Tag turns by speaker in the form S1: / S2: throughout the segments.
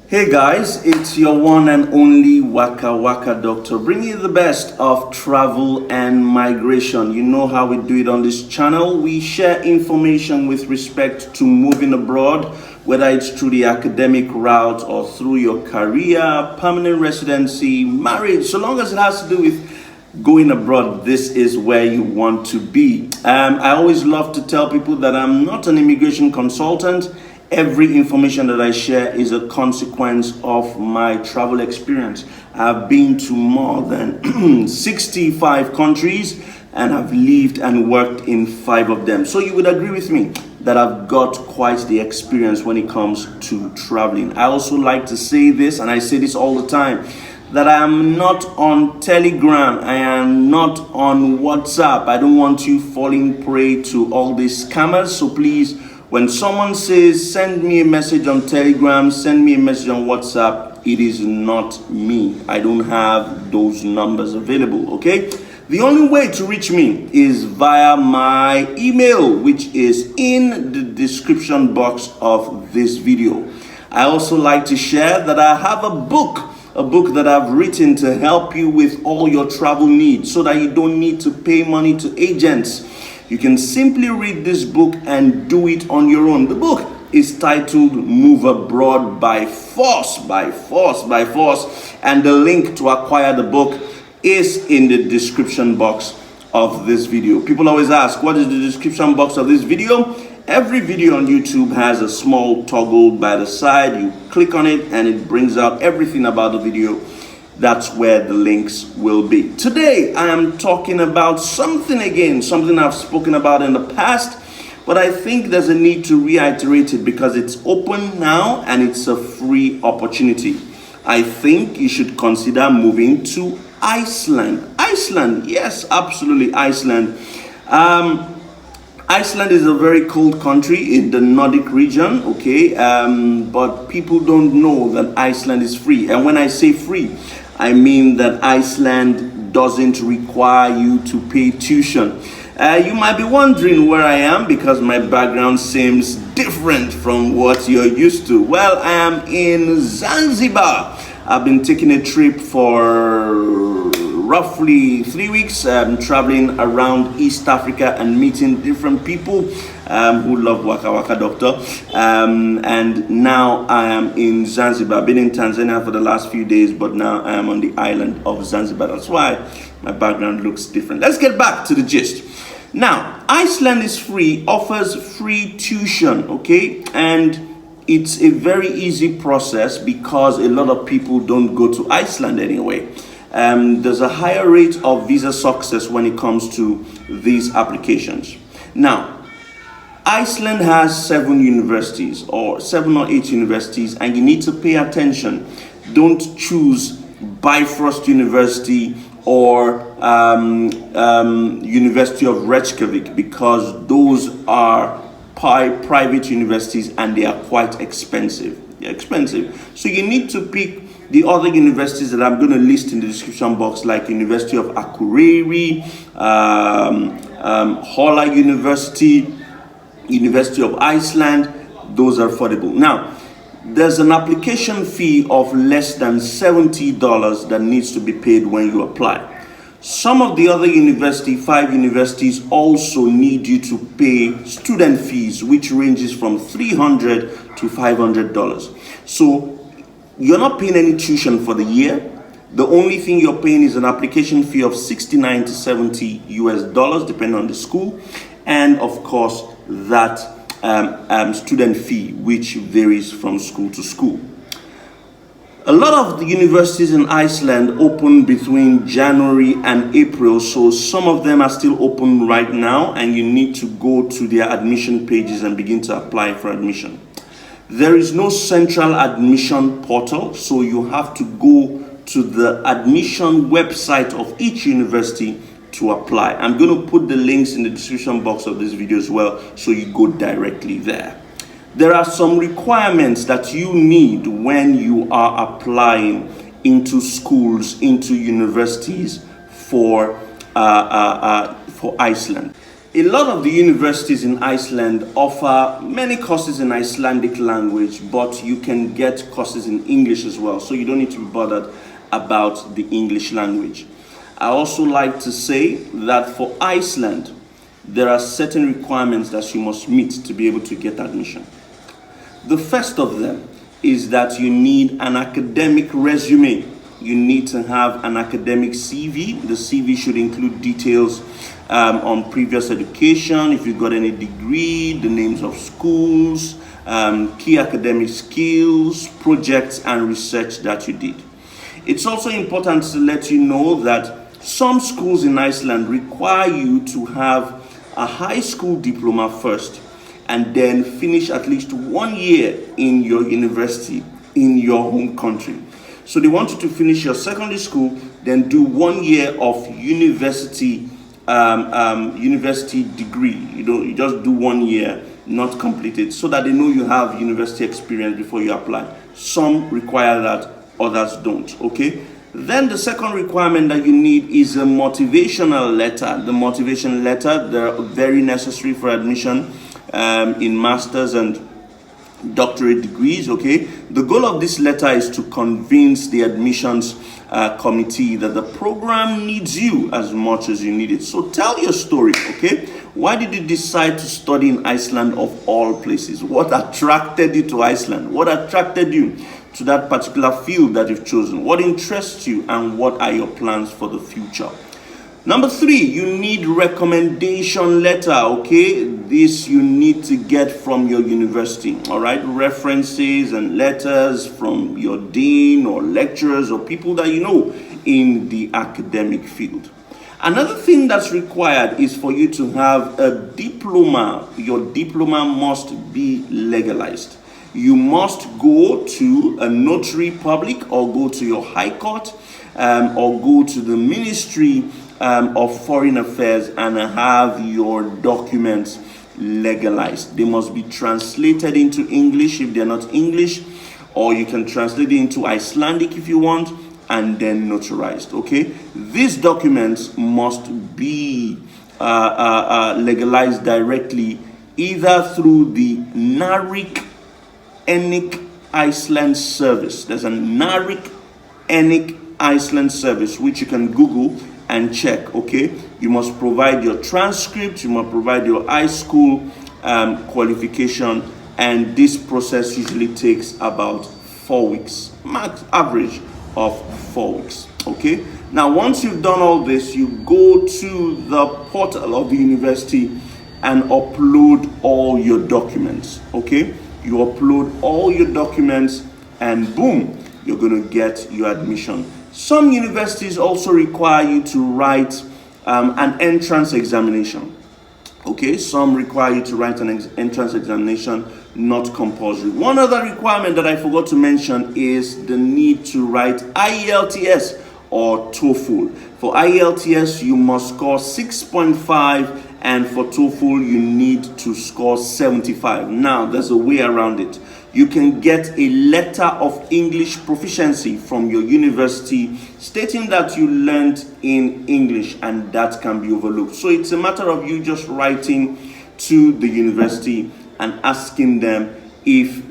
S1: Hey guys, it's your one and only Wakawaka Doctor, bringing you the best of travel and migration. You know how we do it on this channel. We share information with respect to moving abroad, whether it's through the academic route or through your career, permanent residency, marriage. So long as it has to do with going abroad, this is where you want to be. I always love to tell people that I'm not an immigration consultant. Every information that I share is a consequence of my travel experience. I've been to more than 65 countries and I've lived and worked in 5 of them. So you would agree with me that I've got quite the experience when it comes to traveling. I also like to say this, and I say this all the time, that I am not on Telegram, I am not on WhatsApp. I don't want you falling prey to all these scammers. So please, when someone says, send me a message on Telegram, send me a message on WhatsApp, it is not me. I don't have those numbers available, okay? The only way to reach me is via my email, which is in the description box of this video. I also like to share that I have a book that I've written to help you with all your travel needs so that you don't need to pay money to agents. You can simply read this book and do it on your own. The book is titled Move Abroad by Force, and the link to acquire the book is in the description box of this video. People always ask, what is the description box of this video? Every video on YouTube has a small toggle by the side. You click on it and it brings out everything about the video. That's where the links will be. Today, I am talking about something I've spoken about in the past, but I think there's a need to reiterate it because it's open now and it's a free opportunity. I think you should consider moving to Iceland. Iceland, yes, absolutely, Iceland. Iceland is a very cold country in the Nordic region, okay? But people don't know that Iceland is free. And when I say free, I mean that Iceland doesn't require you to pay tuition. You might be wondering where I am because my background seems different from what you're used to. Well, I am in Zanzibar. I've been taking a trip for roughly 3 weeks, traveling around East Africa and meeting different people who love Wakawaka Doctor. And now I am in Zanzibar. I've been in Tanzania for the last few days, but now I am on the island of Zanzibar. That's why my background looks different. Let's get back to the gist. Now, Iceland is free, offers free tuition, okay? And it's a very easy process because a lot of people don't go to Iceland anyway. There's a higher rate of visa success when it comes to these applications. Now, Iceland has 7 universities or 7 or 8 universities, and you need to pay attention. Don't choose Bifrost University or University of Reykjavik because those are private universities and they are quite expensive. They're expensive. So you need to pick the other universities that I'm going to list in the description box, like University of Akureyri, Hola University, University of Iceland. Those are affordable. Now, there's an application fee of less than $70 that needs to be paid when you apply. Some of the other 5 universities also need you to pay student fees, which ranges from $300 to $500. So you're not paying any tuition for the year. The only thing you're paying is an application fee of $69 to $70 US, depending on the school. And of course, that student fee, which varies from school to school. A lot of the universities in Iceland open between January and April, so some of them are still open right now, and you need to go to their admission pages and begin to apply for admission. There is no central admission portal, so you have to go to the admission website of each university to apply. I'm going to put the links in the description box of this video as well, so you go directly there. There are some requirements that you need when you are applying into schools, into universities for Iceland. A lot of the universities in Iceland offer many courses in Icelandic language, but you can get courses in English as well, so you don't need to be bothered about the English language. I also like to say that for Iceland, there are certain requirements that you must meet to be able to get admission. The first of them is that you need an academic resume. You need to have an academic CV. The CV should include details on previous education, if you've got any degree, the names of schools, key academic skills, projects, and research that you did. It's also important to let you know that some schools in Iceland require you to have a high school diploma first and then finish at least 1 year in your university in your home country. So they want you to finish your secondary school, then do 1 year of university degree. You just do 1 year, not completed, so that they know you have university experience before you apply. Some require that, others don't. Okay. Then the second requirement that you need is a motivational letter. The motivation letter, they're very necessary for admission in master's and doctorate degrees. Okay, the goal of this letter is to convince the admissions committee that the program needs you as much as you need it. So tell your story. Okay, why did you decide to study in Iceland of all places? What attracted you to Iceland? What attracted you to that particular field that you've chosen? What interests you, and what are your plans for the future? Number 3, you need recommendation letter. Okay, this you need to get from your university. All right, references and letters from your dean or lecturers or people that you know in the academic field. Another thing that's required is for you to have a diploma. Your diploma must be legalized. You must go to a notary public or go to your high court or go to the Ministry of Foreign Affairs and have your documents legalized. They must be translated into English if they're not English, or you can translate it into Icelandic if you want, and then notarized. Okay, these documents must be legalized directly either through the NARIC Iceland service. There's a NARIC Iceland service which you can Google and check. Okay, you must provide your transcript, you must provide your high school qualification, and this process usually takes about 4 weeks, max average of 4 weeks. Okay, now once you've done all this, you go to the portal of the university and upload all your documents. Okay, you upload all your documents and boom, you're going to get your admission. Some universities also require you to write an entrance examination. Okay, some require you to write an entrance examination, not compulsory. One other requirement that I forgot to mention is the need to write IELTS or TOEFL. For IELTS, you must score 6.5, and for TOEFL, you need to score 75. Now, there's a way around it. You can get a letter of English proficiency from your university stating that you learned in English, and that can be overlooked. So it's a matter of you just writing to the university and asking them if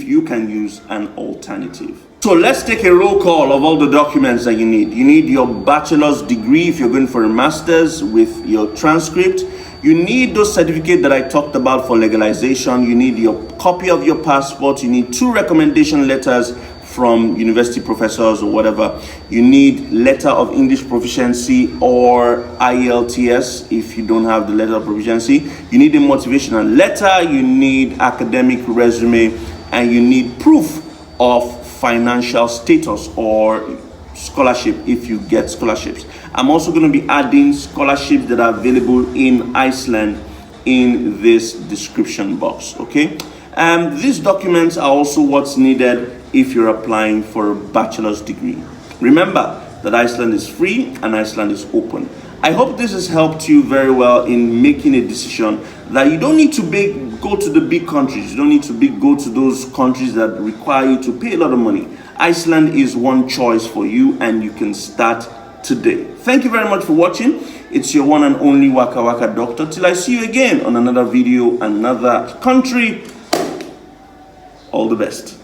S1: you can use an alternative. So let's take a roll call of all the documents that you need. You need your bachelor's degree if you're going for a master's with your transcript. You need those certificates that I talked about for legalization. You need your copy of your passport. You need 2 recommendation letters from university professors or whatever. You need letter of English proficiency or IELTS if you don't have the letter of proficiency. You need a motivational letter. You need academic resume, and you need proof of financial status or scholarship if you get scholarships. I'm also going to be adding scholarships that are available in Iceland in this description box. Okay, these documents are also what's needed if you're applying for a bachelor's degree. Remember that Iceland is free and Iceland is open. I hope this has helped you very well in making a decision that you don't need to go to the big countries. You don't need to go to those countries that require you to pay a lot of money. Iceland is one choice for you, and you can start today. Thank you very much for watching. It's your one and only Wakawaka Doctor. Till I see you again on another video, another country. All the best.